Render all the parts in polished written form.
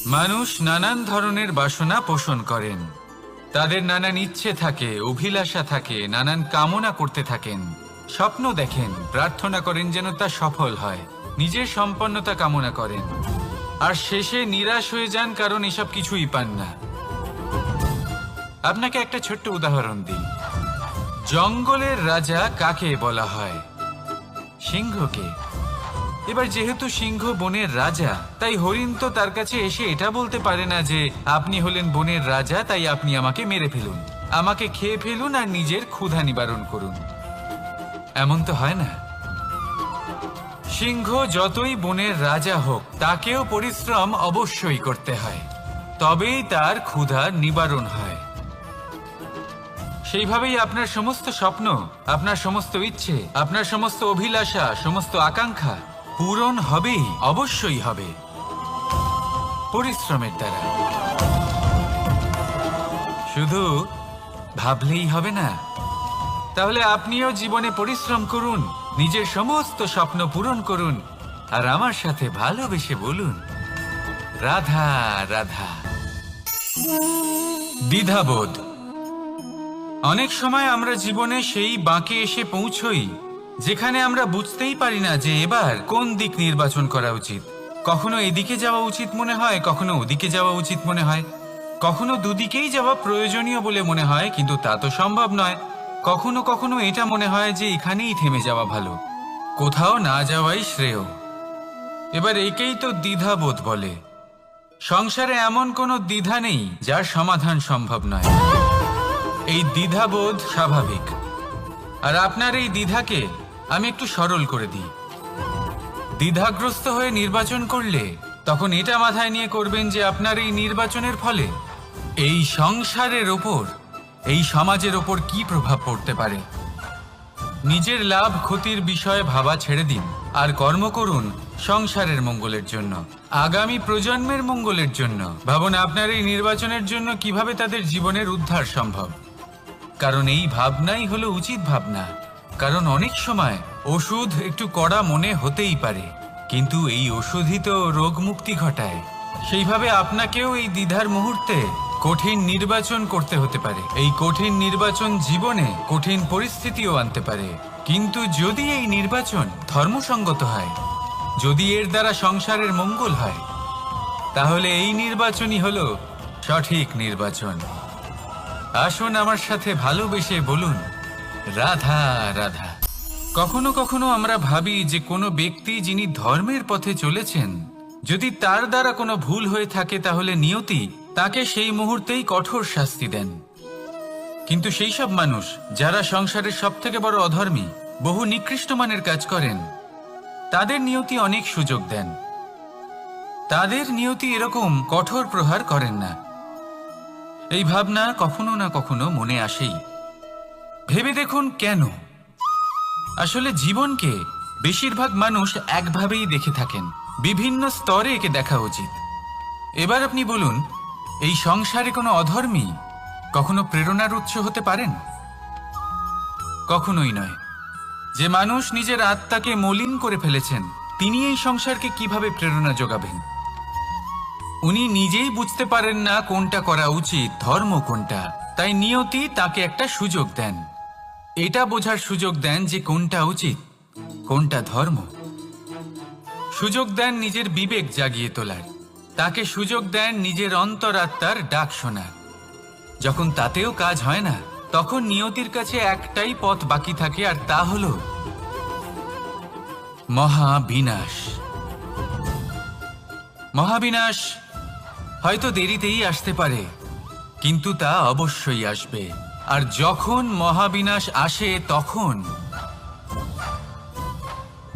মানুষ নানান ধরনের বাসনা পোষণ করেন। তাদের নানান ইচ্ছে থাকে, অভিলাষা থাকে, নানান কামনা করতে থাকেন, স্বপ্ন দেখেন, প্রার্থনা করেন যেন তা সফল হয়, নিজের সম্পন্নতা কামনা করেন, আর শেষে নিরাশ হয়ে যান কারণ এসব কিছুই পান না। আপনাকে একটা ছোট্ট উদাহরণ দিই। জঙ্গলের রাজা কাকে বলা হয়? সিংহকে। এবার যেহেতু সিংহ বনের রাজা, তাই হরিণ তো তার কাছে এসে এটা বলতে পারে না যে আপনি হলেন বনের রাজা, তাই আপনি আমাকে মেরে ফেলুন, আমাকে খেয়ে ফেলুন আর নিজের ক্ষুধা নিবারণ করুন। এমন তো হয় না। সিংহ যতই বনের রাজা হোক, তাকেও পরিশ্রম অবশ্যই করতে হয়, তবেই তার ক্ষুধা নিবারণ হয়। সেইভাবেই আপনার সমস্ত স্বপ্ন, আপনার সমস্ত ইচ্ছে, আপনার সমস্ত অভিলাষা, সমস্ত আকাঙ্ক্ষা পূরণ হবেই, অবশ্যই হবে, পরিশ্রমের দ্বারা। শুধু ভাবলেই হবে না। তাহলে আপনিও জীবনে পরিশ্রম করুন, নিজের সমস্ত স্বপ্ন পূরণ করুন, আর আমার সাথে ভালোবেসে বলুন, রাধা রাধা। দ্বিধাবোধ। অনেক সময় আমরা জীবনে সেই বাঁকে এসে পৌঁছই যেখানে আমরা বুঝতেই পারি না যে এবার কোন দিক নির্বাচন করা উচিত। কখনো এদিকে যাওয়া উচিত মনে হয়, কখনো ওদিকে যাওয়া উচিত মনে হয়, কখনো দুদিকেই যাওয়া প্রয়োজনীয় বলে মনে হয়, কিন্তু তা তো সম্ভব নয়। কখনো কখনো এটা মনে হয় যে এখানেই থেমে যাওয়া ভালো, কোথাও না যাওয়াই শ্রেয়। এবার একেই তো দ্বিধাবোধ বলে। সংসারে এমন কোনো দ্বিধা নেই যার সমাধান সম্ভব নয়। এই দ্বিধাবোধ স্বাভাবিক। আর আপনার এই দ্বিধাকে আমি একটু সরল করে দিই। দ্বিধাগ্রস্ত হয়ে নির্বাচন করলে তখন এটা মাথায় নিয়ে করবেন যে আপনার এই নির্বাচনের ফলে এই সংসারের ওপর, এই সমাজের ওপর কি প্রভাব পড়তে পারে। নিজের লাভ ক্ষতির বিষয়ে ভাবা ছেড়ে দিন আর কর্ম করুন সংসারের মঙ্গলের জন্য, আগামী প্রজন্মের মঙ্গলের জন্য। ভাবুন আপনার এই নির্বাচনের জন্য কিভাবে তাদের জীবনের উদ্ধার সম্ভব। কারণ এই ভাবনাই হলো উচিত ভাবনা। কারণ অনেক সময় ওষুধ একটু কড়া মনে হতেই পারে, কিন্তু এই ওষুধই তো রোগ মুক্তি ঘটায়। সেইভাবে আপনাকেও এই দ্বিধার মুহূর্তে কঠিন নির্বাচন করতে হতে পারে। এই কঠিন নির্বাচন জীবনে কঠিন পরিস্থিতিও আনতে পারে, কিন্তু যদি এই নির্বাচন ধর্মসঙ্গত হয়, যদি এর দ্বারা সংসারের মঙ্গল হয়, তাহলে এই নির্বাচনই হলো সঠিক নির্বাচন। আসুন আমার সাথে ভালোবেসে বলুন, রাধা রাধা। কখনো কখনো আমরা ভাবি যে কোনো ব্যক্তি যিনি ধর্মের পথে চলেছেন, যদি তার দ্বারা কোনো ভুল হয়ে থাকে তাহলে নিয়তি তাকে সেই মুহূর্তেই কঠোর শাস্তি দেন। কিন্তু সেই সব মানুষ যারা সংসারের সবথেকে বড় অধর্মী, বহু নিকৃষ্ট মানের কাজ করেন, তাদের নিয়তি অনেক সুযোগ দেন। তাদের নিয়তি এরকম কঠোর প্রহার করেন না। এই ভাবনা কখনো না কখনো মনে আসেই। ভেবে দেখুন কেন। আসলে জীবনকে বেশিরভাগ মানুষ একভাবেই দেখে থাকেন, বিভিন্ন স্তরে একে দেখা উচিত। এবার আপনি বলুন, এই সংসারে কোনো অধর্মী কখনো প্রেরণার উৎস হতে পারেন? কখনোই নয়। যে মানুষ নিজের আত্মাকে মলিন করে ফেলেছেন, তিনি এই সংসারকে কিভাবে প্রেরণা যোগাবেন? উনি নিজেই বুঝতে পারেন না কোনটা করা উচিত, ধর্ম কোনটা। তাই নিয়তি তাকে একটা সুযোগ দেন, এটা বোঝার সুযোগ দেন যে কোনটা উচিত, কোনটা ধর্ম। সুযোগ দেন নিজের বিবেক জাগিয়ে তোলার, তাকে সুযোগ দেন নিজের অন্তরাত্মার ডাক শোনার। যখন তাতেও কাজ হয় না, তখন নিয়তির কাছে একটাই পথ বাকি থাকে, আর তা হলো মহাবিনাশ। মহাবিনাশ হয়তো দেরিতেই আসতে পারে, কিন্তু তা অবশ্যই আসবে। আর যখন মহাবিনাশ আসে, তখন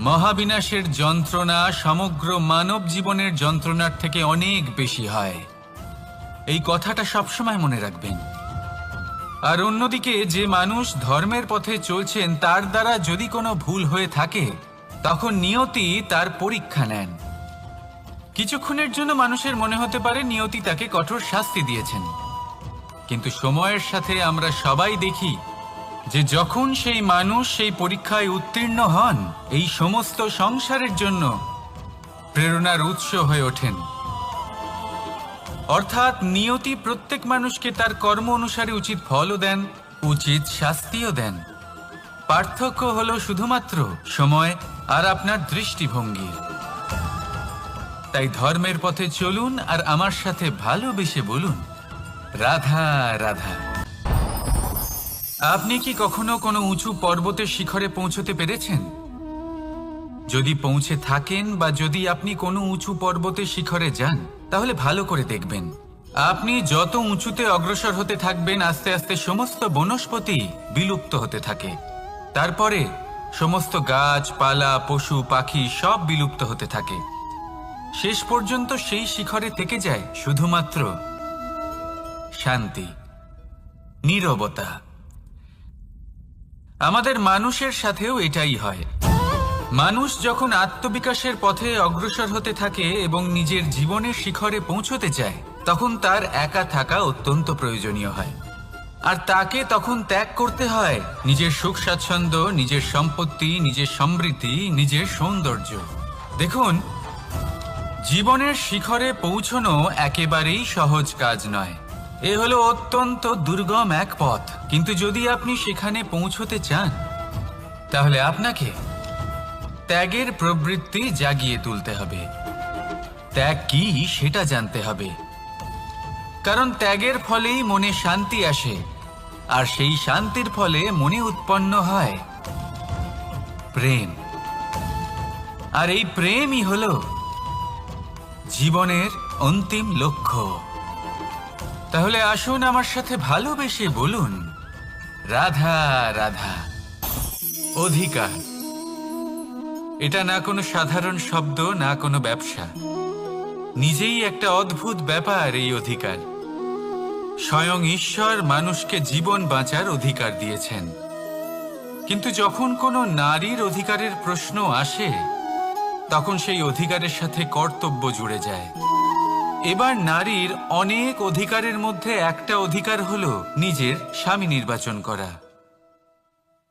মহাবিনাশের যন্ত্রণা সমগ্র মানব জীবনের যন্ত্রণার থেকে অনেক বেশি হয়। এই কথাটা সবসময় মনে রাখবেন। আর অন্যদিকে যে মানুষ ধর্মের পথে চলছেন, তার দ্বারা যদি কোনো ভুল হয়ে থাকে, তখন নিয়তি তার পরীক্ষা নেন। কিছুক্ষণের জন্য মানুষের মনে হতে পারে নিয়তি তাকে কঠোর শাস্তি দিয়েছেন, কিন্তু সময়ের সাথে আমরা সবাই দেখি যে যখন সেই মানুষ সেই পরীক্ষায় উত্তীর্ণ হন, এই সমস্ত সংসারের জন্য প্রেরণার উৎস হয়ে ওঠেন। অর্থাৎ নিয়তি প্রত্যেক মানুষকে তার কর্ম অনুসারে উচিত ফলও দেন, উচিত শাস্তিও দেন। পার্থক্য হলো শুধুমাত্র সময় আর আপনার দৃষ্টিভঙ্গির। তাই ধর্মের পথে চলুন আর আমার সাথে ভালোবেসে বলুন, রাধা রাধা। আপনি কি কখনো কোনো উঁচু পর্বতের শিখরে পৌঁছতে পেরেছেন? যদি পৌঁছে থাকেন বা যদি আপনি কোনো উঁচু পর্বতের শিখরে যান, তাহলে ভালো করে দেখবেন, আপনি যত উঁচুতে অগ্রসর হতে থাকবেন আস্তে আস্তে সমস্ত বনস্পতি বিলুপ্ত হতে থাকে। তারপরে সমস্ত গাছপালা, পশু পাখি সব বিলুপ্ত হতে থাকে। শেষ পর্যন্ত সেই শিখরে থেকে যায় শুধুমাত্র শান্তি, নীরবতা। আমাদের মানুষের সাথেও এটাই হয়। মানুষ যখন আত্মবিকাশের পথে অগ্রসর হতে থাকে এবং নিজের জীবনের শিখরে পৌঁছতে চায়, তখন তার একা থাকা অত্যন্ত প্রয়োজনীয় হয়। আর তাকে তখন ত্যাগ করতে হয় নিজের সুখ স্বাচ্ছন্দ্য, নিজের সম্পত্তি, নিজের সমৃদ্ধি, নিজের সৌন্দর্য। দেখুন, জীবনের শিখরে পৌঁছনো একেবারেই সহজ কাজ নয়। এ হলো অত্যন্ত দুর্গম এক পথ। কিন্তু যদি আপনি সেখানে পৌঁছতে চান, তাহলে আপনাকে ত্যাগের প্রবৃত্তি জাগিয়ে তুলতে হবে। ত্যাগ কি সেটা জানতে হবে, কারণ ত্যাগের ফলেই মনে শান্তি আসে, আর সেই শান্তির ফলে মনে উৎপন্ন হয় প্রেম। আর এই প্রেমই হলো জীবনের অন্তিম লক্ষ্য। তাহলে আসুন আমার সাথে ভালোবেসে বলুন, রাধা রাধা। অধিকার, এটা না কোনো সাধারণ শব্দ, না কোনো ব্যবসা। নিজেই একটা অদ্ভুত ব্যাপার এই অধিকার। স্বয়ং ঈশ্বর মানুষকে জীবন বাঁচার অধিকার দিয়েছেন। কিন্তু যখন কোনো নারীর অধিকারের প্রশ্ন আসে, তখন সেই অধিকারের সাথে কর্তব্য জুড়ে যায়। এবার নারীর অনেক অধিকারের মধ্যে একটা অধিকার হলো নিজের স্বামী নির্বাচন করা।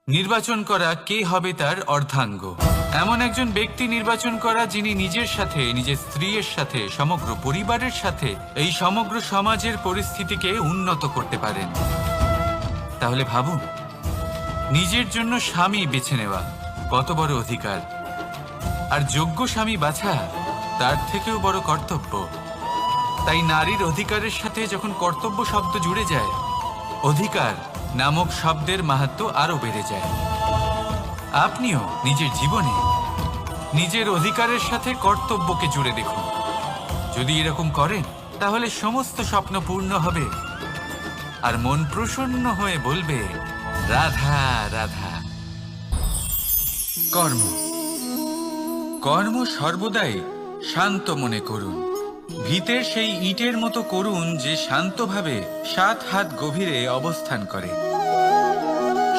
নির্বাচন করা কে হবে তার অর্ধাঙ্গ, এমন একজন ব্যক্তি নির্বাচন করা যিনি নিজের সাথে, নিজের স্ত্রীর সাথে, সমগ্র পরিবারের সাথে এই সমগ্র সমাজের পরিস্থিতিকে উন্নত করতে পারেন। তাহলে ভাবুন, নিজের জন্য স্বামী বেছে নেওয়া কত বড় অধিকার, আর যোগ্য স্বামী বাছা তার থেকেও বড় কর্তব্য। তাই নারীর অধিকারের সাথে যখন কর্তব্য শব্দ জুড়ে যায়, অধিকার নামক শব্দের মাহাত্ম্য আরো বেড়ে যায়। আপনিও নিজের জীবনে নিজের অধিকারের সাথে কর্তব্যকে জুড়ে দেখুন। যদি এরকম করেন, তাহলে সমস্ত স্বপ্ন পূর্ণ হবে, আর মন প্রসন্ন হয়ে বলবে, রাধা রাধা। কর্ম, কর্ম সর্বদাই শান্ত মনে করুন। ভিতের সেই ইটের মতো করুন যে শান্তভাবে 7 হাত গভীরে অবস্থান করে।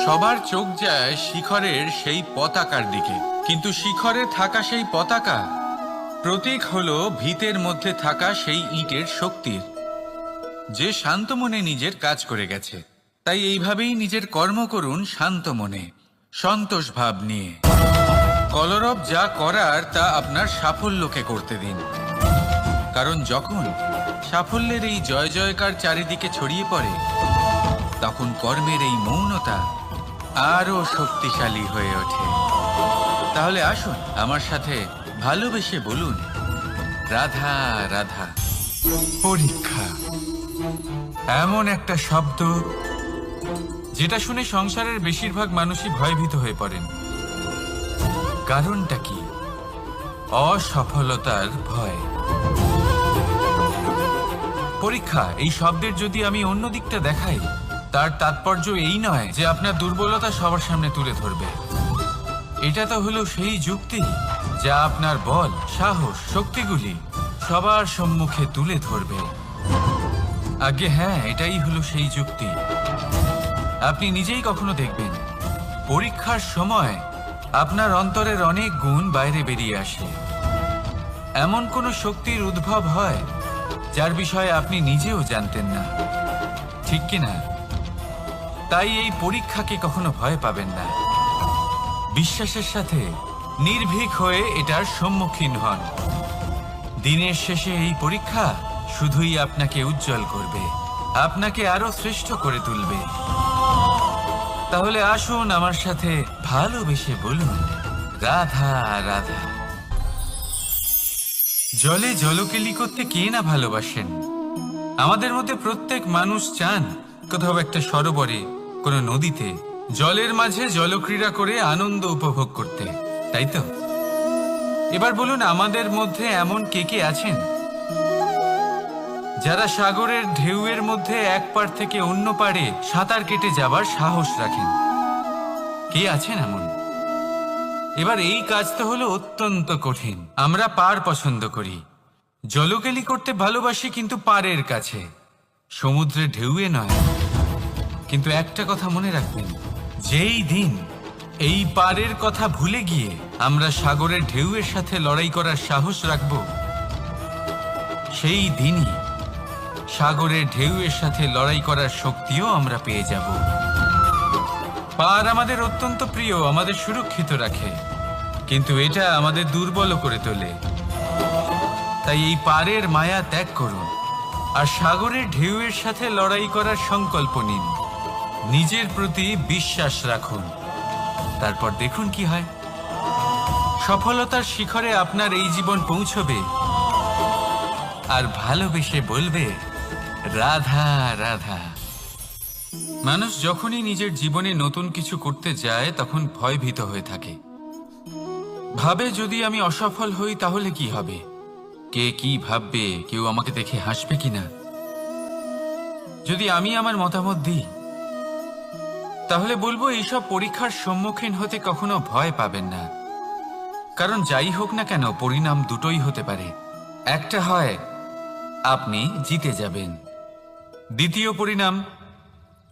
সবার চোখ যায় শিখরের সেই পতাকার দিকে, কিন্তু শিখরে থাকা সেই পতাকা প্রতীক হলো ভিতের মধ্যে থাকা সেই ইটের শক্তির, যে শান্ত মনে নিজের কাজ করে গেছে। তাই এইভাবেই নিজের কর্ম করুন শান্ত মনে, সন্তোষ ভাব নিয়ে। কলরব যা করার তা আপনার সাফল্যকে করতে দিন, কারণ যখন সাফল্যের এই জয় জয়কার চারিদিকে ছড়িয়ে পড়ে, তখন কর্মের এই মৌনতা আরো শক্তিশালী হয়ে ওঠে। তাহলে আসুন আমার সাথে ভালোবেসে বলুন, রাধা রাধা। পরীক্ষা এমন একটা শব্দ যেটা শুনে সংসারের বেশিরভাগ মানুষই ভয়ভীত হয়ে পড়েন। কারণটা কি? অসফলতার ভয়। পরীক্ষা এই শব্দের যদি আমি অন্য দিকটা দেখাই, তার তাৎপর্য এই নয় যে আপনার দুর্বলতা সবার সামনে তুলে ধরবে। এটা তো হলো সেই যুক্তি যা আপনার বল, সাহস, শক্তিগুলি সবার সম্মুখে তুলে ধরবে। আগে হ্যাঁ, এটাই হলো সেই যুক্তি। আপনি নিজেই কখনো দেখবেন, পরীক্ষার সময় আপনার অন্তরের অনেক গুণ বাইরে বেরিয়ে আসে। এমন কোনো শক্তির উদ্ভব হয় যার বিষয়ে আপনি নিজেও জানতেন না, ঠিক কিনা? তাই এই পরীক্ষাকে কখনো ভয় পাবেন না। বিশ্বাসের সাথে নির্ভীক হয়ে এটার সম্মুখীন হন। দিনের শেষে এই পরীক্ষা শুধুই আপনাকে উজ্জ্বল করবে, আপনাকে আরো শ্রেষ্ঠ করে তুলবে। তাহলে আসুন আমার সাথে ভালোবেসে বলুন, রাধা রাধা। জলে জলকেলি করতে কে না ভালোবাসেন? আমাদের মধ্যে প্রত্যেক মানুষ চান কোথাও একটা সরোবরে, কোনো নদীতে, জলের মাঝে জলক্রীড়া করে আনন্দ উপভোগ করতে, তাই তো? এবার বলুন, আমাদের মধ্যে এমন কে কে আছেন যারা সাগরের ঢেউয়ের মধ্যে এক পাড় থেকে অন্য পাড়ে সাঁতার কেটে যাবার সাহস রাখেন? কে আছেন এমন? এবার এই কাজ তো হলো অত্যন্ত কঠিন। আমরা পাড় পছন্দ করি, জলকেলি করতে ভালোবাসি, কিন্তু পাড়ের কাছে, সমুদ্রের ঢেউয়ে নয়। কিন্তু একটা কথা মনে রাখবেন, যেই দিন এই পাড়ের কথা ভুলে গিয়ে আমরা সাগরের ঢেউয়ের সাথে লড়াই করার সাহস রাখব, সেই দিনই সাগরের ঢেউয়ের সাথে লড়াই করার শক্তিও আমরা পেয়ে যাব। পাড় আমাদের অত্যন্ত প্রিয়, আমাদের সুরক্ষিত রাখে, কিন্তু এটা আমাদের দুর্বল করে তোলে। তাই এই পাড়ের মায়া ত্যাগ করুন আর সাগরের ঢেউয়ের সাথে লড়াই করার সংকল্প নিন। নিজের প্রতি বিশ্বাস রাখুন, তারপর দেখুন কি হয়। সফলতার শিখরে আপনার এই জীবন পৌঁছবে আর ভালোবেসে বলবে, রাধা রাধা। মানুষ যখনই নিজের জীবনে নতুন কিছু করতে যায় তখন ভয়ভীত হয়ে থাকে। ভাবে, যদি আমি অসফল হই তাহলে কি হবে? কে কি ভাববে? কেউ আমাকে দেখে হাসবে কিনা? যদি আমি আমার মতামত দিই তাহলে বলবো, এইসব পরীক্ষার সম্মুখীন হতে কখনো ভয় পাবেন না। কারণ যাই হোক না কেন, পরিণাম দুটোই হতে পারে। একটা হয় আপনি জিতে যাবেন, দ্বিতীয় পরিণাম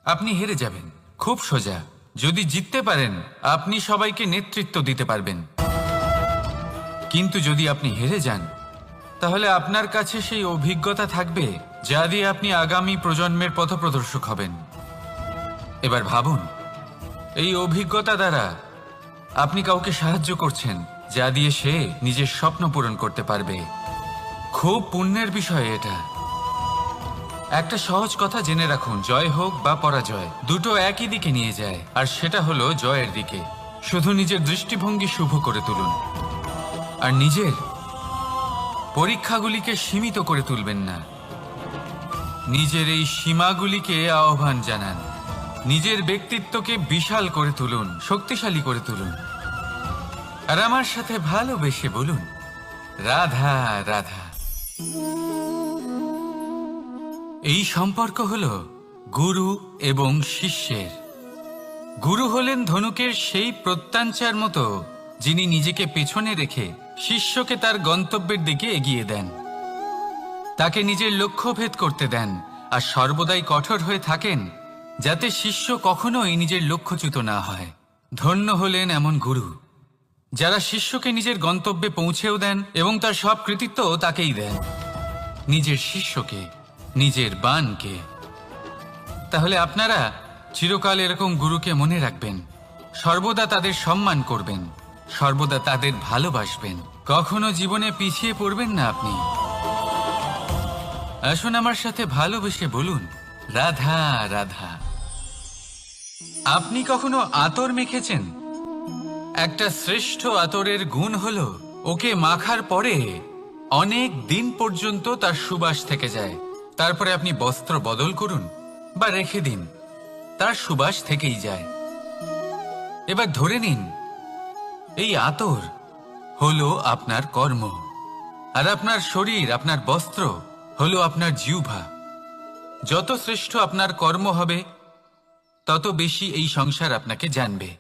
আপনি হেরে যাবেন। খুব সোজা। যদি জিততে পারেন আপনি সবাইকে নেতৃত্ব দিতে পারবেন, কিন্তু যদি আপনি হেরে যান তাহলে আপনার কাছে সেই অভিজ্ঞতা থাকবে যা দিয়ে আপনি আগামী প্রজন্মের পথপ্রদর্শক হবেন। এবার ভাবুন, এই অভিজ্ঞতা দ্বারা আপনি কাউকে সাহায্য করছেন, যা দিয়ে সে নিজের স্বপ্ন পূরণ করতে পারবে। খুব পুণ্যের বিষয় এটা। একটা সহজ কথা জেনে রাখুন, জয় হোক বা পরাজয়, দুটো একই দিকে নিয়ে যায়, আর সেটা হলো জয়ের দিকে। শুধু নিজের দৃষ্টিভঙ্গি শুভ করে তুলুন আর নিজের পরীক্ষাগুলিকে সীমিত করে তুলবেন না। নিজের এই সীমাগুলিকে আহ্বান জানান। নিজের ব্যক্তিত্বকে বিশাল করে তুলুন, শক্তিশালী করে তুলুন। আর আমার সাথে ভালোবেসে বলুন, রাধা রাধা। এই সম্পর্ক হলো গুরু এবং শিষ্যের। গুরু হলেন ধনুকের সেই প্রত্যঞ্চার মতো, যিনি নিজেকে পেছনে রেখে শিষ্যকে তার গন্তব্যের দিকে এগিয়ে দেন, তাকে নিজের লক্ষ্য ভেদ করতে দেন, আর সর্বদাই কঠোর হয়ে থাকেন যাতে শিষ্য কখনোই নিজের লক্ষ্যচ্যুত না হয়। ধন্য হলেন এমন গুরু যারা শিষ্যকে নিজের গন্তব্যে পৌঁছেও দেন এবং তার সব কৃতিত্ব তাকেই দেন, নিজের শিষ্যকে, নিজের বাণকে। তাহলে আপনারা চিরকাল এরকম গুরুকে মনে রাখবেন, সর্বদা তাদের সম্মান করবেন, সর্বদা তাদের ভালোবাসবেন, কখনো জীবনে পিছিয়ে পড়বেন না আপনি। আসুন আমার সাথে ভালোবেসে বলুন, রাধা রাধা। আপনি কখনো আতর মেখেছেন? একটা শ্রেষ্ঠ আতরের গুণ হলো ওকে মাখার পরে অনেক দিন পর্যন্ত তার সুবাস থেকে যায়। তারপরে আপনি বস্ত্র বদল করুন বা রেখে দিন, তার সুবাস থেকেই যায়। এবার ধরে নিন এই আতর হলো আপনার কর্ম, আর আপনার শরীর, আপনার বস্ত্র হলো আপনার জিহ্বা। যত শ্রেষ্ঠ আপনার কর্ম হবে তত বেশি এই সংসার আপনাকে জানবে।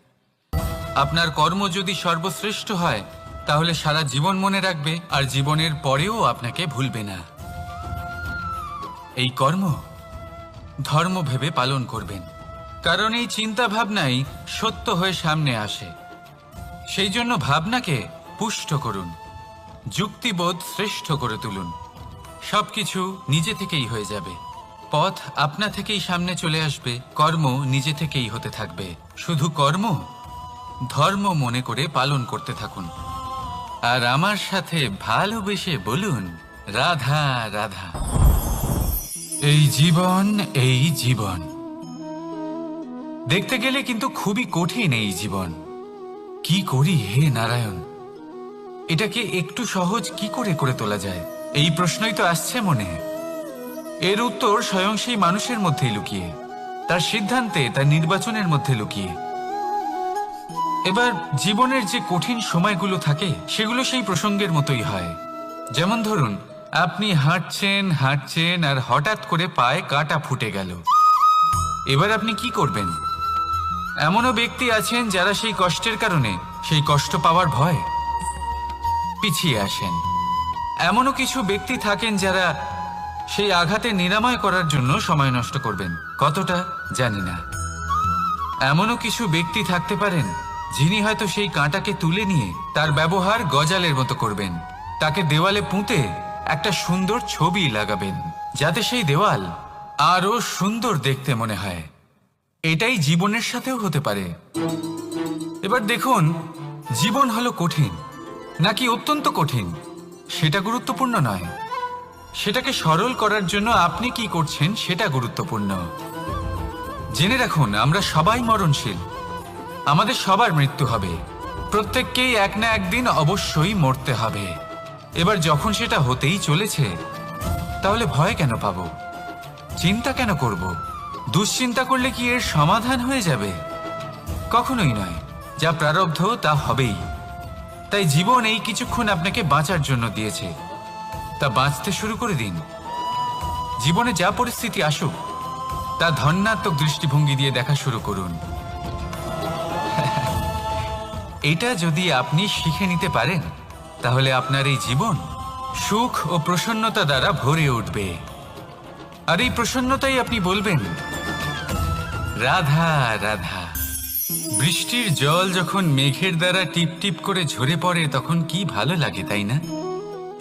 আপনার কর্ম যদি সর্বশ্রেষ্ঠ হয় তাহলে সারা জীবন মনে রাখবে, আর জীবনের পরেও আপনাকে ভুলবে না। এই কর্ম ধর্ম ভেবে পালন করবেন, কারণ এই চিন্তা ভাবনাই সত্য হয়ে সামনে আসে। সেই জন্য ভাবনাকে পুষ্ট করুন, যুক্তিবোধ শ্রেষ্ঠ করে তুলুন। সবকিছু নিজে থেকেই হয়ে যাবে, পথ আপনা থেকেই সামনে চলে আসবে, কর্ম নিজে থেকেই হতে থাকবে। শুধু কর্ম ধর্ম মনে করে পালন করতে থাকুন। আর আমার সাথে ভালোবেসে বলুন, রাধা রাধা। এই জীবন, এই জীবন দেখতে গেলে কিন্তু খুবই কঠিন। এই জীবন কি করি হে নারায়ণ, এটাকে একটু সহজ কি করে করে তোলা যায়, এই প্রশ্নই তো আসছে মনে। এর উত্তর স্বয়ং সেই মানুষের মধ্যেই লুকিয়ে, তার সিদ্ধান্তে, তার নির্বাচনের মধ্যে লুকিয়ে। এবার জীবনের যে কঠিন সময়গুলো থাকে সেগুলো সেই প্রসঙ্গের মতোই হয়। যেমন ধরুন, আপনি হাঁটছেন হাঁটছেন আর হঠাৎ করে পায়ে কাঁটা ফুটে গেল। এবার আপনি কি করবেন? এমনও ব্যক্তি আছেন যারা সেই কষ্টের কারণে, সেই কষ্ট পাওয়ার ভয় পিছিয়ে আসেন। এমনও কিছু ব্যক্তি থাকেন যারা সেই আঘাতে নিরাময় করার জন্য সময় নষ্ট করবেন, কতটা জানি না। এমনও কিছু ব্যক্তি থাকতে পারেন যিনি হয়তো সেই কাঁটাকে তুলে নিয়ে তার ব্যবহার গজালের মতো করবেন, তাকে দেওয়ালে পুঁতে একটা সুন্দর ছবি লাগাবেন, যাতে সেই দেওয়াল আরো সুন্দর দেখতে মনে হয়। এটাই জীবনের সাথেও হতে পারে। এবার দেখুন, জীবন হলো কঠিন নাকি অত্যন্ত কঠিন সেটা গুরুত্বপূর্ণ নয়, সেটাকে সরল করার জন্য আপনি কি করছেন সেটা গুরুত্বপূর্ণ। জেনে রাখুন, আমরা সবাই মরণশীল, আমাদের সবার মৃত্যু হবে, প্রত্যেককেই এক না একদিন অবশ্যই মরতে হবে। এবার যখন সেটা হতেই চলেছে, তাহলে ভয় কেন পাবো, চিন্তা কেন করব? দুশ্চিন্তা করলে কি এর সমাধান হয়ে যাবে? কখনোই নয়। যা প্রারব্ধ তা হবেই। তাই জীবন এই কিছুক্ষণ আপনাকে বাঁচার জন্য দিয়েছে, তা বাঁচতে শুরু করে দিন। জীবনে যা পরিস্থিতি আসুক তা ধন্যাত্মক দৃষ্টিভঙ্গি দিয়ে দেখা শুরু করুন। এটা যদি আপনি শিখে নিতে পারেন, তাহলে আপনার এই জীবন সুখ ও প্রসন্নতা দ্বারা ভরে উঠবে। আর এই প্রসন্নতাই আপনি বলবেন, রাধা রাধা। বৃষ্টির জল যখন মেঘের দ্বারা টিপ টিপ করে ঝরে পড়ে তখন কি ভালো লাগে, তাই না?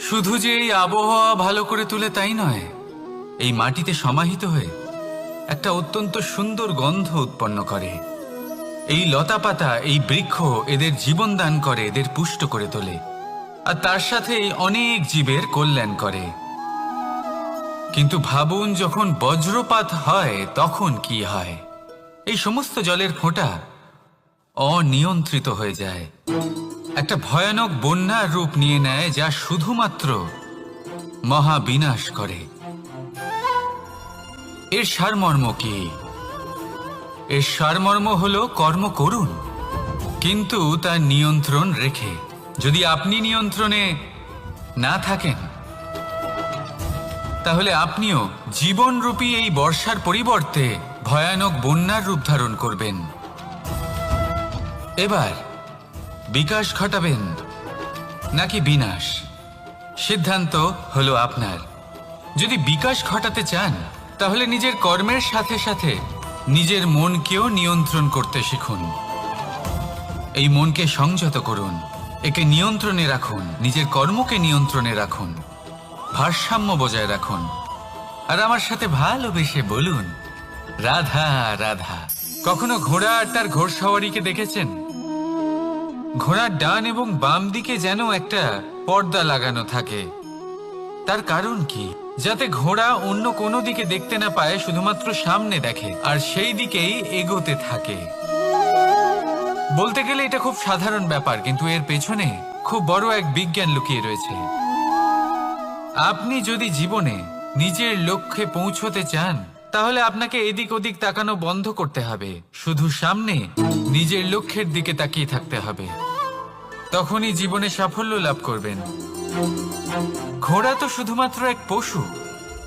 শুধু যে এই আবহাওয়া ভালো করে তুলে তাই নয়, এই মাটিতে সমাহিত হয়ে একটা অত্যন্ত সুন্দর গন্ধ উৎপন্ন করে। এই লতা পাতা, এই বৃক্ষ এদের জীবন দান করে, এদের পুষ্ট করে তোলে, আর তার সাথে অনেক জীবের কল্যাণ করে। কিন্তু ভাবুন, যখন বজ্রপাত হয় তখন কি হয়? এই সমস্ত জলের ফোঁটা অনিয়ন্ত্রিত হয়ে যায়, একটা ভয়ানক বন্যার রূপ নিয়ে নেয়, যা শুধুমাত্র মহাবিনাশ করে। এর সারমর্ম কি? এর সারমর্ম হলো কর্ম করুন, কিন্তু তার নিয়ন্ত্রণ রেখে। যদি আপনি নিয়ন্ত্রণে না থাকেন, তাহলে আপনিও জীবনরূপী এই বর্ষার পরিবর্তে ভয়ানক বন্যার রূপ ধারণ করবেন। এবার বিকাশ ঘটাবেন নাকি বিনাশ, সিদ্ধান্ত হলো আপনার। যদি বিকাশ ঘটাতে চান, তাহলে নিজের কর্মের সাথে সাথে নিজের মনকেও নিয়ন্ত্রণ করতে শিখুন। এই মনকে সংযত করুন, একে নিয়ন্ত্রণে রাখুন, নিজের কর্মকে নিয়ন্ত্রণে রাখুন, ভারসাম্য বজায় রাখুন। আর আমার সাথে ভালোবেসে বলুন, রাধা রাধা। কখনো ঘোড়া আর তার ঘোড়সওয়ারিকে দেখেছেন? ঘোড়ার ডান এবং বাম দিকে যেন একটা পর্দা লাগানো থাকে। তার কারণ কি? যাতে ঘোড়া অন্য কোনো দিকে দেখতে না পায়, শুধুমাত্র সামনে দেখে আর সেই দিকেই এগোতে থাকে। বলতে গেলে এটা খুব সাধারণ ব্যাপার, কিন্তু এর পেছনে খুব বড় এক বিজ্ঞান লুকিয়ে রয়েছে। আপনি যদি জীবনে নিজের লক্ষ্যে পৌঁছতে চান, তাহলে আপনাকে এদিক ওদিক তাকানো বন্ধ করতে হবে, শুধু সামনে নিজের লক্ষ্যের দিকে তাকিয়ে থাকতে হবে। তখনই জীবনে সাফল্য লাভ করবেন। ঘোড়া তো শুধুমাত্র এক পশু,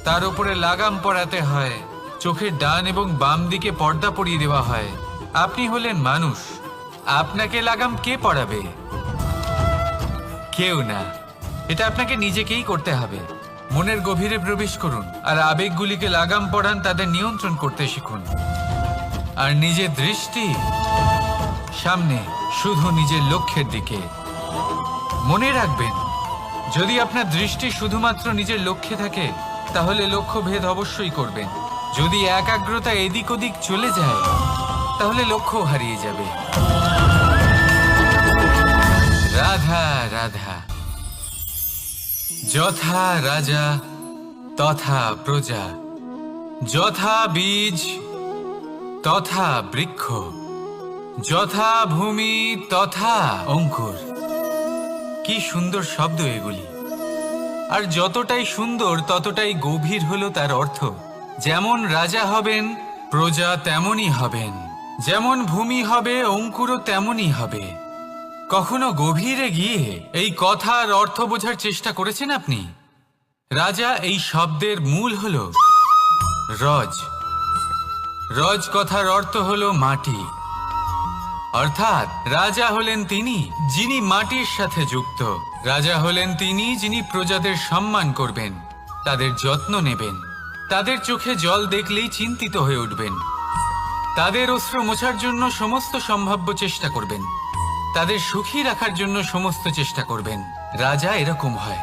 তার উপরে লাগাম পরাতে হয়, চোখের ডান এবং বাম দিকে পর্দা পরিয়ে দেওয়া হয়। আপনি হলেন মানুষ, আপনাকে লাগাম কে পরাবে? কেউ না। এটা আপনাকে নিজেকেই করতে হবে। মনের গভীরে প্রবেশ করুন আর আবেগগুলিকে লাগাম পরান, তাদের নিয়ন্ত্রণ করতে শিখুন। আর নিজের দৃষ্টি সামনে, শুধু নিজের লক্ষ্যের দিকে। মনে রাখবেন, যদি আপনার দৃষ্টি শুধুমাত্র নিজের লক্ষ্যে থাকে, তাহলে লক্ষ্য ভেদ অবশ্যই করবেন। যদি একাগ্রতা এদিক ওদিক চলে যায়, তাহলে লক্ষ্য হারিয়ে যাবে। রাধা রাধা। যথা রাজা তথা প্রজা, যথা বীজ তথা বৃক্ষ, যথা ভূমি তথা অঙ্কুর। কি সুন্দর শব্দ এগুলি! আর যতটাই সুন্দর ততটাই গভীর হলো তার অর্থ। যেমন রাজা হবেন, প্রজা তেমনই হবেন। যেমন ভূমি হবে, অঙ্কুরও তেমনই হবে। কখনো গভীরে গিয়ে এই কথার অর্থ বোঝার চেষ্টা করেছেন আপনি? রাজা এই শব্দের মূল হল রজ। রজ কথার অর্থ হল মাটি। অর্থাৎ রাজা হলেন তিনি যিনি মাটির সাথে যুক্ত। রাজা হলেন তিনি যিনি প্রজাদের সম্মান করবেন, তাদের যত্ন নেবেন, তাদের চোখে জল দেখলেই চিন্তিত হয়ে উঠবেন, তাদের অশ্রু মোছার জন্য সমস্ত সম্ভাব্য চেষ্টা করবেন, তাদের সুখী রাখার জন্য সমস্ত চেষ্টা করবেন। রাজা এরকম হয়।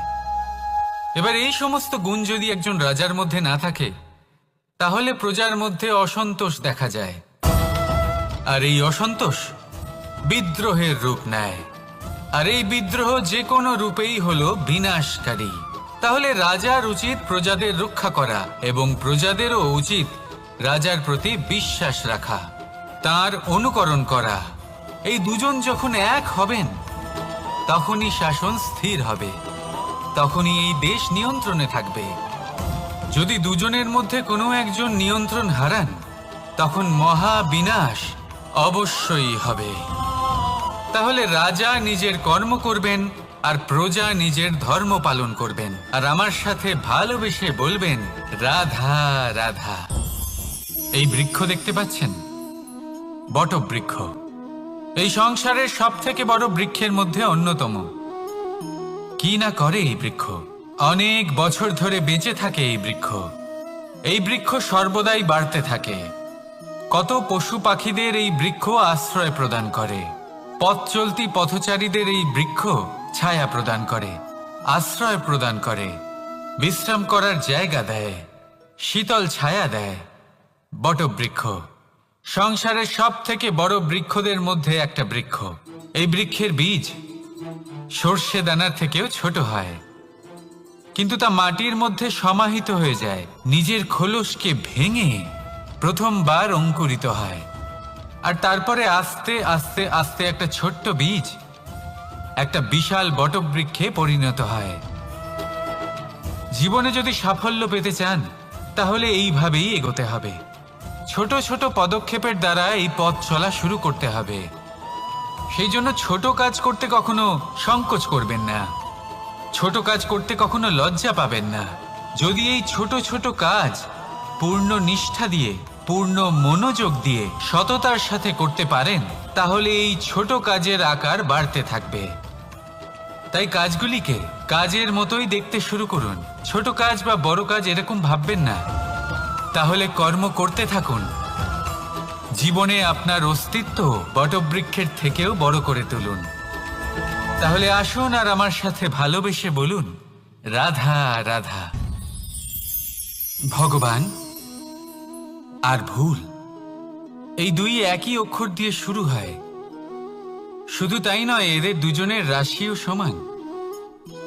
এবার এই সমস্ত গুণ যদি একজন রাজার মধ্যে না থাকে, তাহলে প্রজার মধ্যে অসন্তোষ দেখা যায়। আর এই অসন্তোষ বিদ্রোহের রূপ নেয়। আর এই বিদ্রোহ যে কোনো রূপেই হলো বিনাশকারী। তাহলে রাজার উচিত প্রজাদের রক্ষা করা, এবং প্রজাদেরও উচিত রাজার প্রতি বিশ্বাস রাখা, তার অনুকরণ করা। এই দুজন যখন এক হবেন, তখনই শাসন স্থির হবে, তখনই এই দেশ নিয়ন্ত্রণে থাকবে। যদি দুজনের মধ্যে কোনো একজন নিয়ন্ত্রণ হারান, তখন মহা বিনাশ অবশ্যই হবে। তাহলে রাজা নিজের কর্ম করবেন আর প্রজা নিজের ধর্ম পালন করবেন, আর আমার সাথে ভালোবেসে বলবেন রাধা রাধা। এই বৃক্ষ দেখতে পাচ্ছেন, বটবৃক্ষ। এই সংসারের সব থেকে বড় বৃক্ষের মধ্যে অন্যতম। কি না করে এই বৃক্ষ! অনেক বছর ধরে বেঁচে থাকে এই বৃক্ষ। এই বৃক্ষ সর্বদাই বাড়তে থাকে। কত পশু পাখিদের এই বৃক্ষ আশ্রয় প্রদান করে। পথ চলতি পথচারীদের এই বৃক্ষ ছায়া প্রদান করে, আশ্রয় প্রদান করে, বিশ্রাম করার জায়গা দেয়, শীতল ছায়া দেয়। বটবৃক্ষ সংসারের সব থেকে বড় বৃক্ষদের মধ্যে একটা বৃক্ষ। এই বৃক্ষের বীজ সর্ষে দানার থেকেও ছোট হয়, কিন্তু তা মাটির মধ্যে সমাহিত হয়ে যায়, নিজের খোলসকে ভেঙে প্রথমবার অঙ্কুরিত হয়। আর তারপরে আস্তে আস্তে আস্তে একটা ছোট্ট বীজ একটা বিশাল বটবৃক্ষে পরিণত হয়। জীবনে যদি সাফল্য পেতে চান, তাহলে এইভাবেই এগোতে হবে। ছোট ছোট পদক্ষেপের দ্বারা এই পথ চলা শুরু করতে হবে। সেই জন্য ছোট কাজ করতে কখনো সংকোচ করবেন না, ছোট কাজ করতে কখনো লজ্জা পাবেন না। যদি এই ছোট ছোট কাজ পূর্ণ নিষ্ঠা দিয়ে, পূর্ণ মনোযোগ দিয়ে, সততার সাথে করতে পারেন, তাহলে এই ছোট কাজের আকার বাড়তে থাকবে। তাই কাজগুলিকে কাজের মতোই দেখতে শুরু করুন। ছোট কাজ বা বড় কাজ এরকম ভাববেন না। তাহলে কর্ম করতে থাকুন। জীবনে আপনার অস্তিত্ব বটবৃক্ষের থেকেও বড় করে তুলুন। তাহলে আসুন আর আমার সাথে ভালোবেসে বলুন রাধা রাধা। ভগবান আর ভুল, এই দুই একই অক্ষর দিয়ে শুরু হয়। শুধু তাই নয়, এদের দুজনের রাশিও সমান।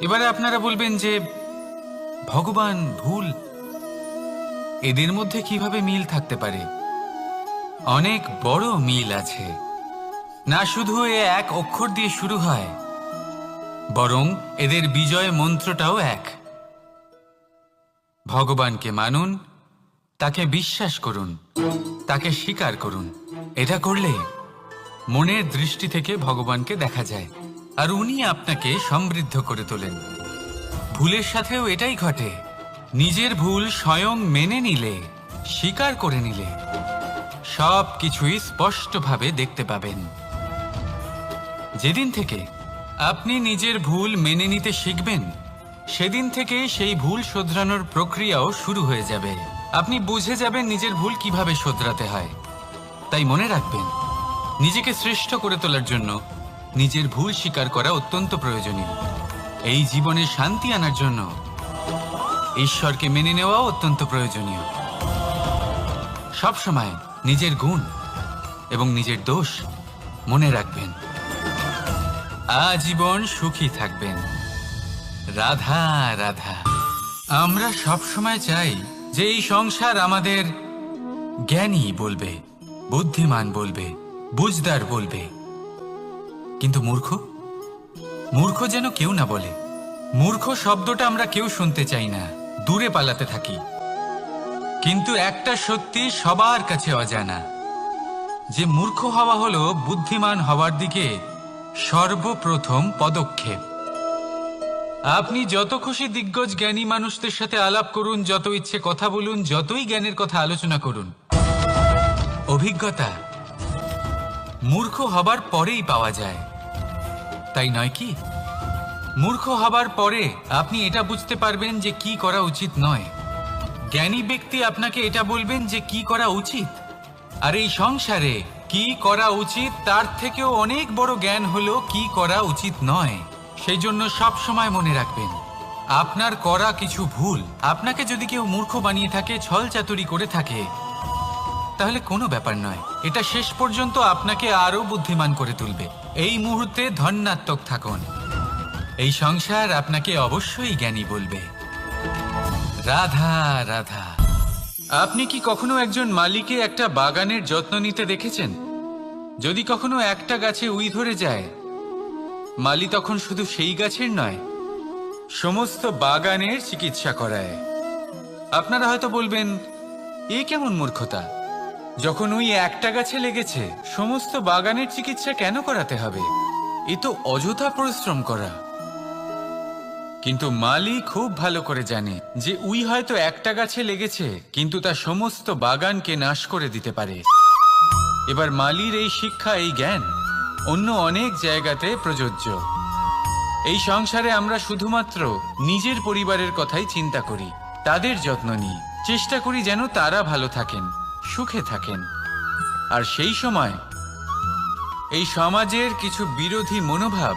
এবারে আপনারা বলবেন যে ভগবান, ভুল, এদের মধ্যে কিভাবে মিল থাকতে পারে? অনেক বড় মিল আছে। না শুধু এ এক অক্ষর দিয়ে শুরু হয়, বরং এদের বিজয় মন্ত্রটাও এক। ভগবানকে মানুন, তাকে বিশ্বাস করুন, তাকে স্বীকার করুন। এটা করলে মনের দৃষ্টি থেকে ভগবানকে দেখা যায়, আর উনি আপনাকে সমৃদ্ধ করে তোলেন। ভুলের সাথেও এটাই ঘটে। নিজের ভুল স্বয়ং মেনে নিলে, স্বীকার করে নিলে, সব কিছুই স্পষ্টভাবে দেখতে পাবেন। যেদিন থেকে আপনি নিজের ভুল মেনে নিতে শিখবেন, সেদিন থেকে সেই ভুল শোধরানোর প্রক্রিয়াও শুরু হয়ে যাবে। আপনি বুঝে যাবেন নিজের ভুল কিভাবে শোধরাতে হয়। তাই মনে রাখবেন, নিজেকে শ্রেষ্ঠ করে তোলার জন্য নিজের ভুল স্বীকার করা অত্যন্ত প্রয়োজনীয়। এই জীবনে শান্তি আনার জন্য ঈশ্বরকে মেনে নেওয়াও অত্যন্ত প্রয়োজনীয়। সবসময় নিজের গুণ এবং নিজের দোষ মনে রাখবেন। আজীবন সুখী থাকবেন। রাধা রাধা। আমরা সব সময় চাই যে এই সংসার আমাদের জ্ঞানী বলবে, বুদ্ধিমান বলবে, বুঝদার বলবে, কিন্তু মূর্খ মূর্খ যেন কেউ না বলে। মূর্খ শব্দটা আমরা কেউ শুনতে চাই না, দূরে পালাতে থাকি। কিন্তু একটা সত্যি সবার কাছে অজানা, যে মূর্খ হওয়া হলো বুদ্ধিমান হওয়ার দিকে সর্বপ্রথম পদক্ষেপ। আপনি যত খুশি দিগ্গজ জ্ঞানী মানুষদের সাথে আলাপ করুন, যত ইচ্ছে কথা বলুন, যতই জ্ঞানের কথা আলোচনা করুন, অভিজ্ঞতা মূর্খ হবার পরেই পাওয়া যায়, তাই নয় কি? মূর্খ হবার পরে আপনি এটা বুঝতে পারবেন যে কি করা উচিত নয়। জ্ঞানী ব্যক্তি আপনাকে এটা বলবেন যে কি করা উচিত। আর এই সংসারে কি করা উচিত তার থেকেও অনেক বড় জ্ঞান হলো কি করা উচিত নয়। সেই জন্য সব সময় মনে রাখবেন, আপনার করা কিছু ভুল আপনাকে যদি কেউ মূর্খ বানিয়ে থাকে, ছল চাতুরি করে থাকে, তাহলে কোনো ব্যাপার নয়, এটা শেষ পর্যন্ত আপনাকে আরো বুদ্ধিমান করে তুলবে। এই মুহূর্তে ধন্যাত্মক থাকুন, এই সংসার আপনাকে অবশ্যই জ্ঞানী বলবে। রাধা রাধা। আপনি কি কখনো একজন মালিকে একটা বাগানের যত্ন নিতে দেখেছেন? যদি কখনো একটা গাছে উই ধরে যায়, মালি তখন শুধু সেই গাছের নয়, সমস্ত বাগানের চিকিৎসা করায়। আপনারা হয়তো বলবেন, এ কেমন মূর্খতা, যখন উই একটা গাছে লেগেছে সমস্ত বাগানের চিকিৎসা কেন করাতে হবে? এ তো অযথা পরিশ্রম করা। কিন্তু মালি খুব ভালো করে জানে যে উই হয়তো একটা গাছে লেগেছে, কিন্তু তা সমস্ত বাগানকে নাশ করে দিতে পারে। এবার মালির এই শিক্ষা, এই জ্ঞান অন্য অনেক জায়গাতে প্রযোজ্য। এই সংসারে আমরা শুধুমাত্র নিজের পরিবারের কথাই চিন্তা করি, তাদের যত্ন নিই, চেষ্টা করি যেন তারা ভালো থাকেন, সুখে থাকেন। আর সেই সময় এই সমাজের কিছু বিরোধী মনোভাব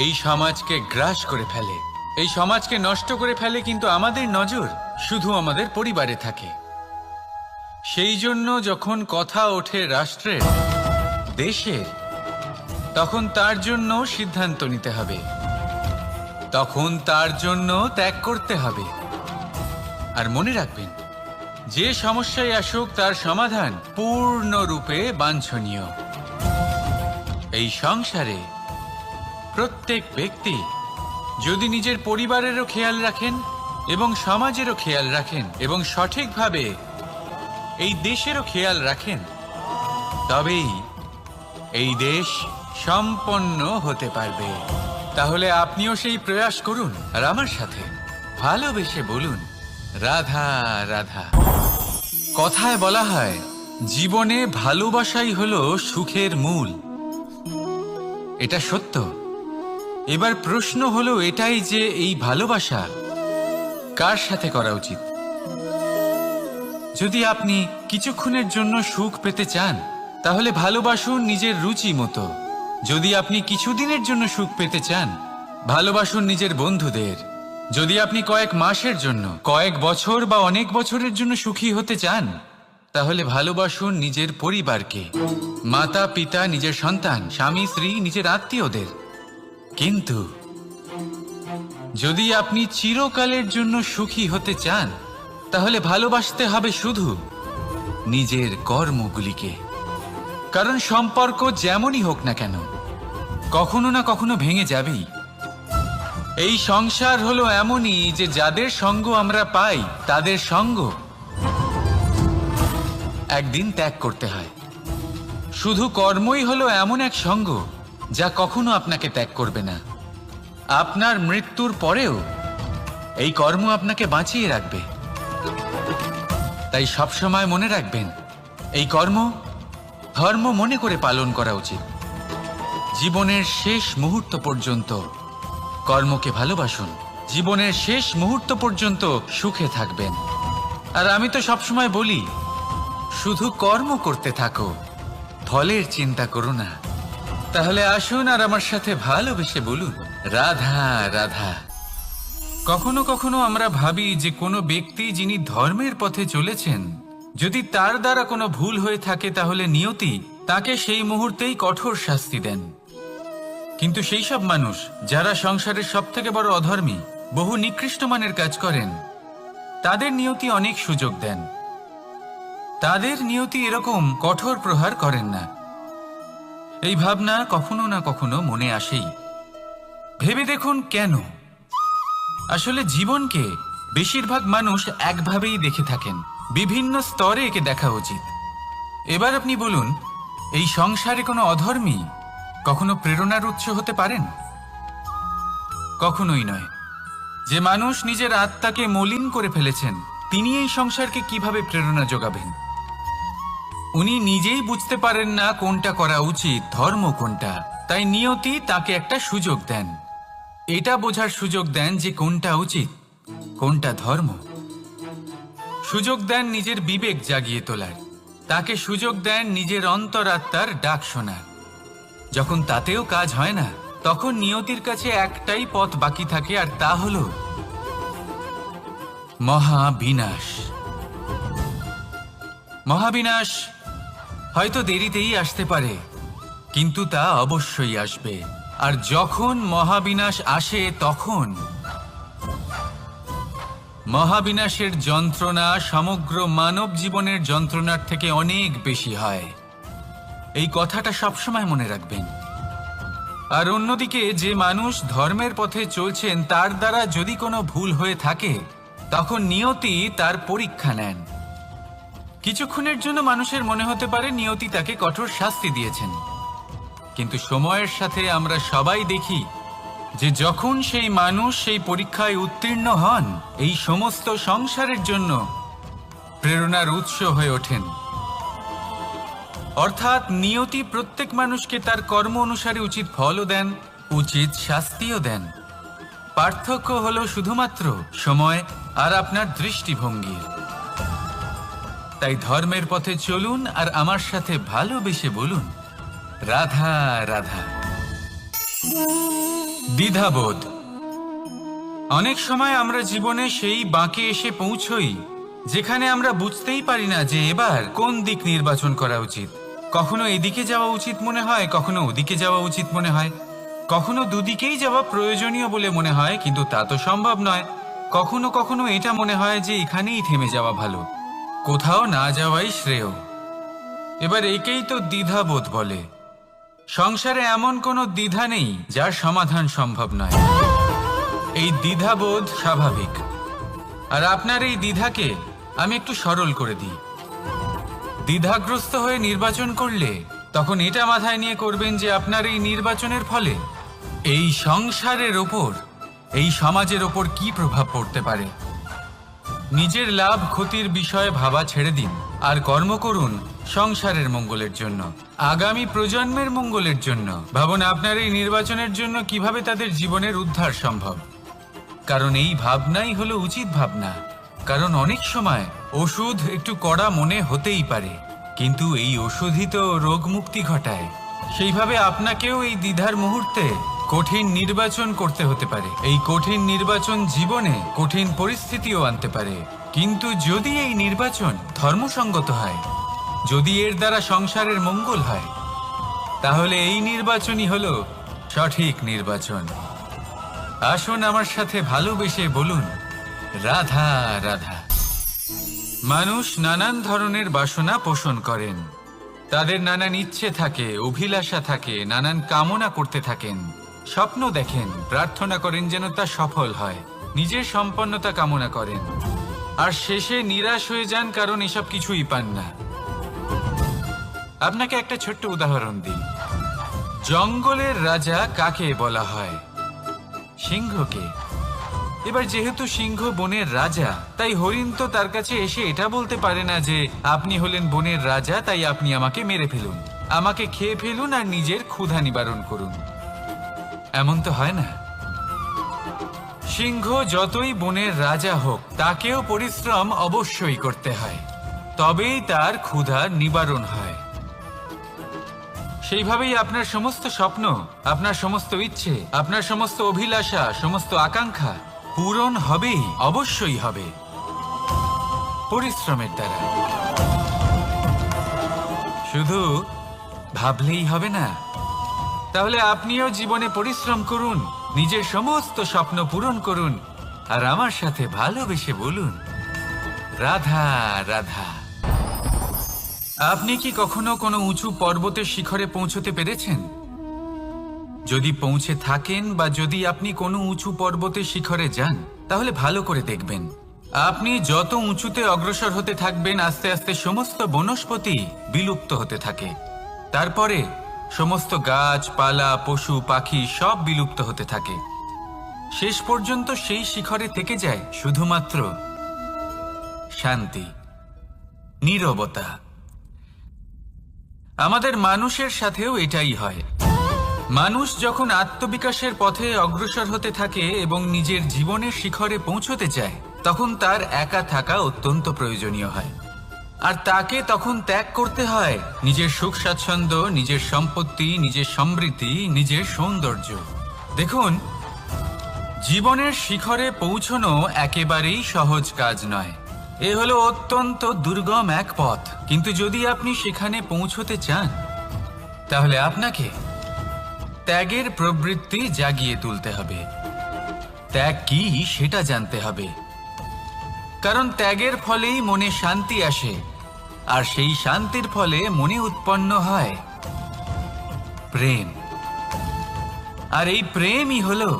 এই সমাজকে গ্রাস করে ফেলে, এই সমাজকে নষ্ট করে ফেলে, কিন্তু আমাদের নজর শুধু আমাদের পরিবারে থাকে। সেই জন্য যখন কথা ওঠে রাষ্ট্রের, দেশের, তখন তার জন্য সিদ্ধান্ত নিতে হবে, তখন তার জন্য ত্যাগ করতে হবে। আর মনে রাখবেন, যে সমস্যায় আসুক তার সমাধান পূর্ণরূপে বাঞ্ছনীয়। এই সংসারে প্রত্যেক ব্যক্তি যদি নিজের পরিবারেরও খেয়াল রাখেন এবং সমাজেরও খেয়াল রাখেন এবং সঠিকভাবে এই দেশেরও খেয়াল রাখেন, তবেই এই দেশ সম্পন্ন হতে পারবে। তাহলে আপনিও সেই প্রয়াস করুন আর আমার সাথে ভালোবেসে বলুন, রাধা রাধা। কথায় বলা হয়, জীবনে ভালোবাসাই হলো সুখের মূল। এটা সত্য। এবার প্রশ্ন হলো এটাই যে এই ভালোবাসা কার সাথে করা উচিত। যদি আপনি কিছুক্ষণের জন্য সুখ পেতে চান, তাহলে ভালোবাসুন নিজের রুচি মতো। যদি আপনি কিছুদিনের জন্য সুখ পেতে চান, ভালোবাসুন নিজের বন্ধুদের। যদি আপনি কয়েক মাসের জন্য, কয়েক বছর বা অনেক বছরের জন্য সুখী হতে চান, তাহলে ভালোবাসুন নিজের পরিবারকে, মাতা পিতা, নিজের সন্তান, স্বামী স্ত্রী, নিজের আত্মীয়দের। কিন্তু যদি আপনি চিরকালের জন্য সুখী হতে চান, তাহলে ভালোবাসতে হবে শুধু নিজের কর্মগুলিকে। কারণ সম্পর্ক যেমনই হোক না কেন, কখনো না কখনো ভেঙে যাবেই। এই সংসার হলো এমনই যে যাদের সঙ্গ আমরা পাই, তাদের সঙ্গ একদিন ত্যাগ করতে হয়। শুধু কর্মই হলো এমন এক সঙ্গ যা কখনো আপনাকে ত্যাগ করবে না। আপনার মৃত্যুর পরেও এই কর্ম আপনাকে বাঁচিয়ে রাখবে। তাই সবসময় মনে রাখবেন, এই কর্ম ধর্ম মনে করে পালন করা উচিত। জীবনের শেষ মুহূর্ত পর্যন্ত কর্মকে ভালোবাসুন, জীবনের শেষ মুহূর্ত পর্যন্ত সুখে থাকবেন। আর আমি তো সবসময় বলি, শুধু কর্ম করতে থাকো, ফলের চিন্তা করো না। তাহলে আসুন আর আমার সাথে ভালোবেসে বলুন, রাধা রাধা। কখনো কখনো আমরা ভাবি যে কোনো ব্যক্তি যিনি ধর্মের পথে চলেছেন, যদি তার দ্বারা কোনো ভুল হয়ে থাকে তাহলে নিয়তি তাকে সেই মুহূর্তেই কঠোর শাস্তি দেন। কিন্তু সেই সব মানুষ যারা সংসারের সবথেকে বড় অধর্মী, বহু নিকৃষ্ট মানের কাজ করেন, তাদের নিয়তি অনেক সুযোগ দেন। তাদের নিয়তি এরকম কঠোর প্রহার করেন না। এই ভাবনা কখনো না কখনো মনে আসেই। ভেবে দেখুন কেন। আসলে জীবনকে বেশিরভাগ মানুষ একভাবেই দেখে থাকেন, বিভিন্ন স্তরে একে দেখা উচিত। এবার আপনি বলুন, এই সংসারে কোনো অধর্মী কখনো প্রেরণার উৎস হতে পারেন? কখনোই নয়। যে মানুষ নিজের আত্মাকে মলিন করে ফেলেছেন, তিনি এই সংসারকে কিভাবে প্রেরণা যোগাবেন? উনি নিজেই বুঝতে পারেন না কোনটা করা উচিত, ধর্ম কোনটা। তাই নিয়তি তাকে একটা সুযোগ দেন, এটা বোঝার সুযোগ দেন যে কোনটা উচিত, কোনটা ধর্ম। সুযোগ দেন নিজের বিবেক জাগিয়ে তোলার, তাকে সুযোগ দেন নিজের অন্তরাত্মার ডাক শোনার। যখন তাতেও কাজ হয় না, তখন নিয়তির কাছে একটাই পথ বাকি থাকে, আর তা হল মহাবিনাশ। মহাবিনাশ হয়তো দেরিতেই আসতে পারে, কিন্তু তা অবশ্যই আসবে। আর যখন মহাবিনাশ আসে, তখন মহাবিনাশের যন্ত্রণা সমগ্র মানব জীবনের যন্ত্রণার থেকে অনেক বেশি হয়। এই কথাটা সবসময় মনে রাখবেন। আর অন্যদিকে যে মানুষ ধর্মের পথে চলছেন, তার দ্বারা যদি কোনো ভুল হয়ে থাকে, তখন নিয়তি তার পরীক্ষা নেন। কিছুক্ষণের জন্য মানুষের মনে হতে পারে নিয়তি তাকে কঠোর শাস্তি দিয়েছেন, কিন্তু সময়ের সাথে আমরা সবাই দেখি যে যখন সেই মানুষ সেই পরীক্ষায় উত্তীর্ণ হন, এই সমস্ত সংসারের জন্য প্রেরণার উৎস হয়ে ওঠেন। অর্থাৎ নিয়তি প্রত্যেক মানুষকে তার কর্ম অনুসারে উচিত ফলও দেন, উচিত শাস্তিও দেন। পার্থক্য হলো শুধুমাত্র সময় আর আপনার দৃষ্টিভঙ্গির। তাই ধর্মের পথে চলুন আর আমার সাথে ভালোবেসে বলুন, রাধা রাধা। দ্বিধাবোধ। অনেক সময় আমরা জীবনে সেই বাঁকে এসে পৌঁছই যেখানে আমরা বুঝতেই পারি না যে এবার কোন দিক নির্বাচন করা উচিত। কখনো এদিকে যাওয়া উচিত মনে হয়, কখনো ওদিকে যাওয়া উচিত মনে হয়, কখনো দুদিকেই যাওয়া প্রয়োজনীয় বলে মনে হয়, কিন্তু তা তো সম্ভব নয়। কখনো কখনো এটা মনে হয় যে এখানেই থেমে যাওয়া ভালো, কোথাও না যাওয়াই শ্রেয়। এবার একেই তো দ্বিধাবোধ বলে। সংসারে এমন কোনো দ্বিধা নেই যার সমাধান সম্ভব নয়। এই দ্বিধাবোধ স্বাভাবিক। আর আপনার এই দ্বিধাকে আমি একটু সরল করে দিই। দ্বিধাগ্রস্ত হয়ে নির্বাচন করলে তখন এটা মাথায় নিয়ে করবেন যে আপনার এই নির্বাচনের ফলে এই সংসারের ওপর, এই সমাজের ওপর কি প্রভাব পড়তে পারে। নিজের লাভ ক্ষতির বিষয়ে ভাবা ছেড়ে দিন আর কর্ম করুন সংসারের মঙ্গলের জন্য, আগামী প্রজন্মের মঙ্গলের জন্য। ভাবুন আপনার এই নির্বাচনের জন্য কিভাবে তাদের জীবনের উদ্ধার সম্ভব। কারণ এই ভাবনাই হলো উচিত ভাবনা। কারণ অনেক সময় ওষুধ একটু কড়া মনে হতেই পারে, কিন্তু এই ওষুধই তো রোগ মুক্তি ঘটায়। সেইভাবে আপনাকেও এই দ্বিধার মুহূর্তে কঠিন নির্বাচন করতে হতে পারে। এই কঠিন নির্বাচন জীবনে কঠিন পরিস্থিতিও আনতে পারে, কিন্তু যদি এই নির্বাচন ধর্মসঙ্গত হয়, যদি এর দ্বারা সংসারের মঙ্গল হয়, তাহলে এই নির্বাচনই হলো সঠিক নির্বাচন। আসুন আমার সাথে ভালোবেসে বলুন, রাধা রাধা। মানুষ নানান ধরনের বাসনা পোষণ করেন। তাদের নানান ইচ্ছে থাকে, অভিলাষা থাকে, নানান কামনা করতে থাকেন, স্বপ্ন দেখেন, প্রার্থনা করেন যেন তা সফল হয়, নিজের সম্পন্নতা কামনা করেন, আর শেষে নিরাশ হয়ে যান কারণ এসব কিছুই পান না। আপনাকে একটা ছোট্ট উদাহরণ দিই। জঙ্গলের রাজা কাকে বলা হয়? সিংহকে। এবার যেহেতু সিংহ বনের রাজা, তাই হরিণ তো তার কাছে এসে এটা বলতে পারে না যে আপনি হলেন বনের রাজা, তাই আপনি আমাকে মেরে ফেলুন, আমাকে খেয়ে ফেলুন আর নিজের ক্ষুধা নিবারণ করুন। এমন তো হয় না। সিংহ যতই বনের রাজা হোক, তাকেও পরিশ্রম অবশ্যই করতে হয়, তবেই তার ক্ষুধা নিবারণ হয়। সেইভাবেই আপনার সমস্ত স্বপ্ন, আপনার সমস্ত ইচ্ছে, আপনার সমস্ত অভিলাষা, সমস্ত আকাঙ্ক্ষা পূরণ হবেই, অবশ্যই হবে, পরিশ্রমের দ্বারা। শুধু ভাবলেই হবে না। তাহলে আপনিও জীবনে পরিশ্রম করুন, নিজের সমস্ত স্বপ্ন পূরণ করুন, আর আমার সাথে ভালোবেসে বলুন, রাধা রাধা। আপনি কি কখনো কোনো উঁচু পর্বতের শিখরে পৌঁছতে পেরেছেন? যদি পৌঁছে থাকেন বা যদি আপনি কোনো উঁচু পর্বতের শিখরে যান, তাহলে ভালো করে দেখবেন, আপনি যত উঁচুতে অগ্রসর হতে থাকবেন আস্তে আস্তে সমস্ত বনস্পতি বিলুপ্ত হতে থাকে। তারপরে সমস্ত গাছপালা, পশু পাখি সব বিলুপ্ত হতে থাকে। শেষ পর্যন্ত সেই শিখরে থেকে যায় শুধুমাত্র শান্তি, নীরবতা। আমাদের মানুষের সাথেও এটাই হয়। মানুষ যখন আত্মবিকাশের পথে অগ্রসর হতে থাকে এবং নিজের জীবনের শিখরে পৌঁছতে চায়, তখন তার একা থাকা অত্যন্ত প্রয়োজনীয় হয়। আর তাকে তখন ত্যাগ করতে হয় নিজের সুখ স্বাচ্ছন্দ্য, নিজের সম্পত্তি, নিজের সমৃদ্ধি, নিজের সৌন্দর্য। দেখুন, জীবনের শিখরে পৌঁছনো একেবারেই সহজ কাজ নয়। এ হলো অত্যন্ত দুর্গম এক পথ। কিন্তু যদি আপনি সেখানে পৌঁছতে চান, তাহলে আপনাকে ত্যাগের প্রবৃত্তি জাগিয়ে তুলতে হবে। ত্যাগ কি সেটা জানতে হবে, কারণ ত্যাগের ফলেই মনে শান্তি আসে, আর সেই শান্তির ফলে মনে উৎপন্ন হয় প্রেম। আর এই প্রেমই হলো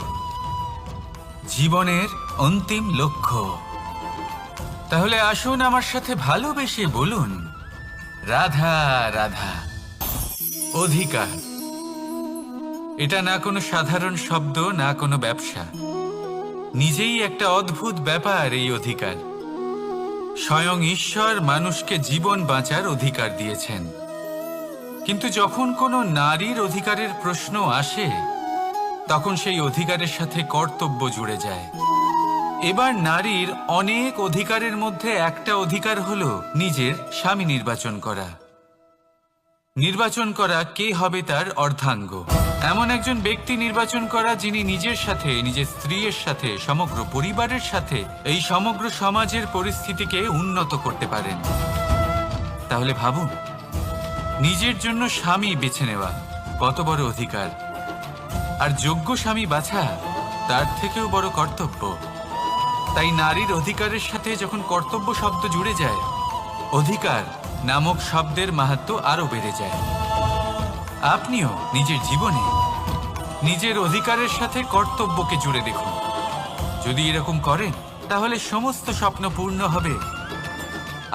জীবনের অন্তিম লক্ষ্য। তাহলে আসুন আমার সাথে ভালোবেসে বলুন, রাধা রাধা। অধিকার, এটা না কোনো সাধারণ শব্দ, না কোনো ব্যবসা। নিজেই একটা অদ্ভুত ব্যাপার এই অধিকার। স্বয়ং ঈশ্বর মানুষকে জীবন বাঁচার অধিকার দিয়েছেন। কিন্তু যখন কোনো নারীর অধিকারের প্রশ্ন আসে, তখন সেই অধিকারের সাথে কর্তব্য জুড়ে যায়। এবার নারীর অনেক অধিকারের মধ্যে একটা অধিকার হলো নিজের স্বামী নির্বাচন করা। নির্বাচন করা কে হবে তার অর্ধাঙ্গ, এমন একজন ব্যক্তি নির্বাচন করা যিনি নিজের সাথে, নিজের স্ত্রীর সাথে, সমগ্র পরিবারের সাথে এই সমগ্র সমাজের পরিস্থিতিকে উন্নত করতে পারেন। তাহলে ভাবুন, নিজের জন্য স্বামী বেছে নেওয়া কত বড় অধিকার, আর যোগ্য স্বামী বাছা তার থেকেও বড় কর্তব্য। তাই নারীর অধিকারের সাথে যখন কর্তব্য শব্দ জুড়ে যায়, অধিকার নামক শব্দের মাহাত্ম্য আরো বেড়ে যায়। আপনিও নিজের জীবনে নিজের অধিকারের সাথে কর্তব্যকে জুড়ে দেখুন। যদি এরকম করেন, তাহলে সমস্ত স্বপ্ন পূর্ণ হবে,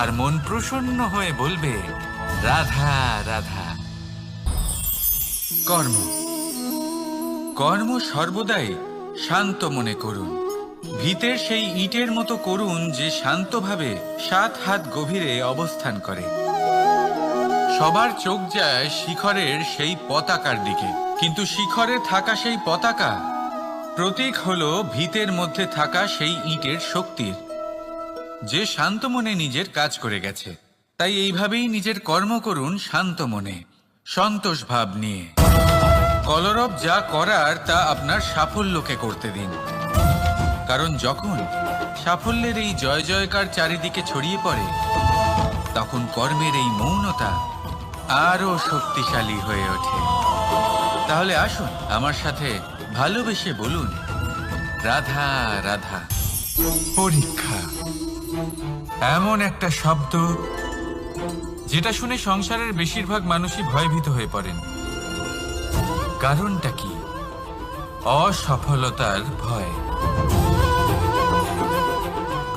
আর মন প্রসন্ন হয়ে বলবে, রাধা রাধা। কর্ম, কর্ম সর্বদাই শান্ত মনে করুন। ভিতের সেই ইটের মতো করুন যে শান্তভাবে 7 হাত গভীরে অবস্থান করে। সবার চোখ যায় শিখরের সেই পতাকার দিকে, কিন্তু শিখরে থাকা সেই পতাকা প্রতীক হলো ভিতের মধ্যে থাকা সেই ইটের শক্তির, যে শান্ত মনে নিজের কাজ করে গেছে। তাই এইভাবেই নিজের কর্ম করুন শান্ত মনে, সন্তোষ ভাব নিয়ে। কলরব যা করার তা আপনার সাফল্যকে করতে দিন, কারণ যখন সাফল্যের এই জয় জয়কার চারিদিকে ছড়িয়ে পড়ে, তখন কর্মের এই মৌনতা আরো শক্তিশালী হয়ে ওঠে। তাহলে আসুন আমার সাথে ভালোবেসে বলুন, রাধা রাধা। পরীক্ষা এমন একটা শব্দ যেটা শুনে সংসারের বেশিরভাগ মানুষই ভয়ভীত হয়ে পড়েন। কারণটা কি? অসফলতার ভয়।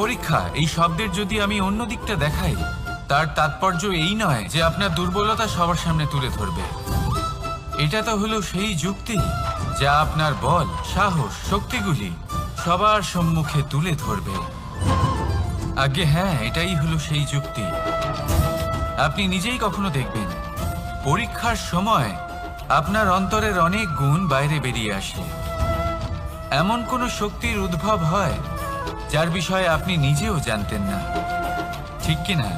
পরীক্ষা এই শব্দের যদি আমি অন্য দিকটা দেখাই, তার তাৎপর্য এই নয় যে আপনার দুর্বলতা সবার সামনে তুলে ধরবে। এটা তো হলো সেই যুক্তি যা আপনার বল, সাহস, শক্তিগুলি সবার সম্মুখে তুলে ধরবে। আগে হ্যাঁ, এটাই হলো সেই যুক্তি। আপনি নিজেই কখনো দেখবেন, পরীক্ষার সময় আপনার অন্তরের অনেক গুণ বাইরে বেরিয়ে আসে। এমন কোনো শক্তির উদ্ভব হয় যার বিষয়ে আপনি নিজেও জানতেন না, ঠিক কিনা?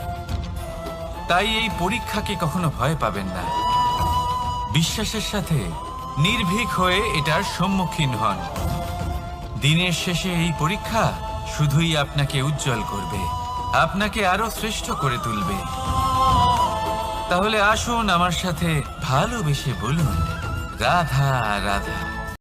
তাই এই পরীক্ষাকে কখনো ভয় পাবেন না। বিশ্বাসের সাথে নির্ভীক হয়ে এটার সম্মুখীন হন। দিনের শেষে এই পরীক্ষা শুধুই আপনাকে উজ্জ্বল করবে, আপনাকে আরো শ্রেষ্ঠ করে তুলবে। তাহলে আসুন আমার সাথে ভালোবেসে বলুন, রাধা রাধা।